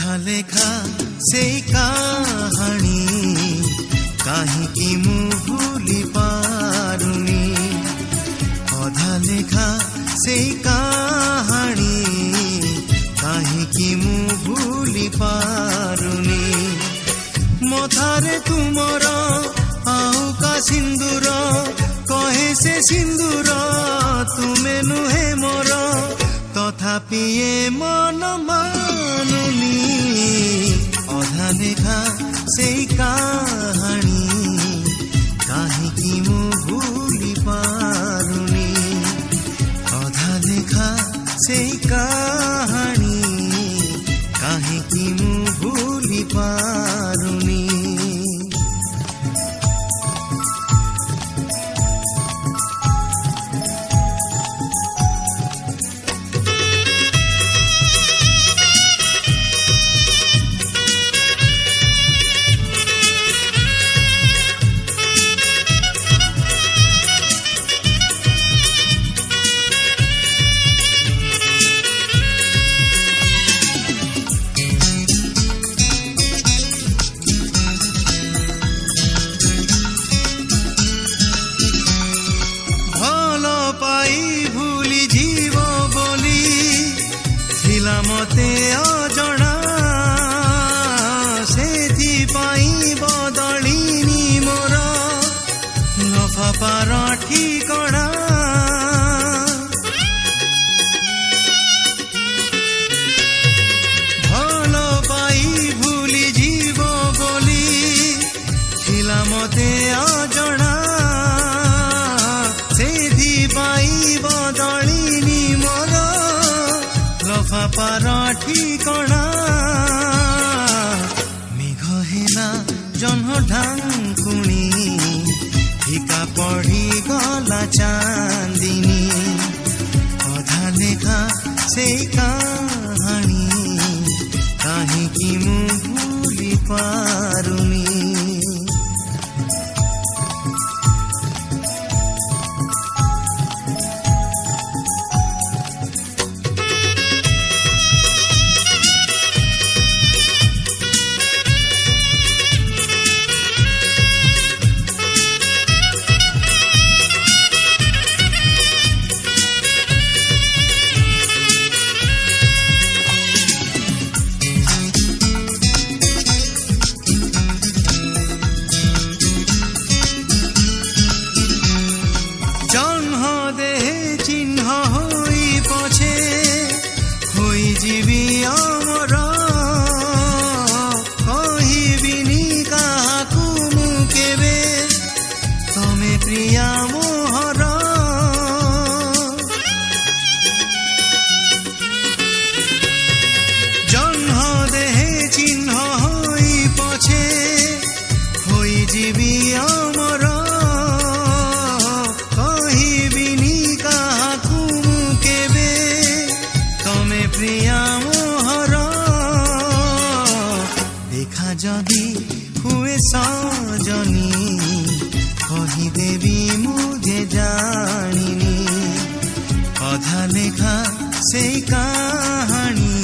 ଅଧା ଲେଖା ସେଇ କାହାଣୀ କାହିଁକି ମୁଁ ଭୁଲି ପାରୁନି। ଅଧା ଲେଖା ସେଇ କାହାଣୀ କାହିଁକି ମୁଁ ଭୁଲି ପାରୁନି। ମଥାରେ ତୁମର ଆଉ କା ସିନ୍ଦୁର କହେ ସେ ସିନ୍ଦୁର ତୁମେ ନୁହେଁ ମୋର, ତଥାପି ଏ ମନ ମାନୁନି। ଅଧା ଲେଖା ସେଇ କାହାଣୀ କାହିଁକି ମୁଁ ଭୁଲି ପାରୁନି। ଅଧା ଲେଖା ସେଇ କାହାଣୀ କାହିଁକି ମୁଁ ଭୁଲି ପାରୁନି। ମତେ ଅଜଣା ସେଥିପାଇଁ ବଦଳିନି ମୋର ନଫାପାର ଠିକଣା। ଭଲ ପାଇ ଭୁଲି ଯିବ ବୋଲି ଥିଲା ମତେ ଅଜଣା, ସେଥିପାଇଁ ବଦଳିନି ମୋର ଲଫାପାର ଠିକଣା। মেঘ হেলা জহ্ন ঢাঙ্কুনি ফিকা পড়ি গলা চাঁদিনী। অধা লেখা সেই কাহাণী কাহিঁকি ମୁଁ ভুলি পারুনি। ଯିବି ଅମର କହିବିନି କାହାକୁ ମୁଁ କେବେ ତମେ ପ୍ରିୟା ମୋହର। ଜହ୍ନ ଦେହେ ଚିହ୍ନ ହୋଇ ପଛେ ହୋଇଯିବି ଅମର କହିବିନି କାହାକୁ ମୁଁ କେବେ ତମେ ପ୍ରିୟା ମୋହର। ଦେଖା ଯଦି ହୁଏ ସଜনী କହିଦେବି ମୁଁ ଯେ ଜାଣିନି। ଅଧା ଲେଖା ସେଇ କାହାଣୀ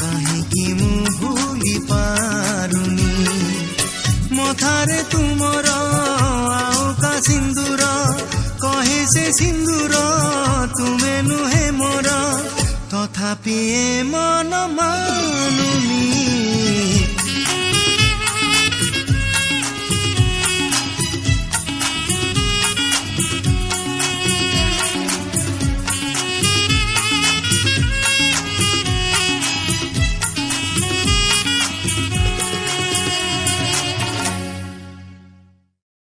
କାହିଁକି ମୁଁ ଭୁଲି ପାରୁନି। ମଥାରେ ତୁମର ଆଉ କା ସିନ୍ଦୁର କହେ ସେ ସିନ୍ଦୁର ତୁମେ ନୁହେଁ ମୋର, ତଥାପି ଏ ମନ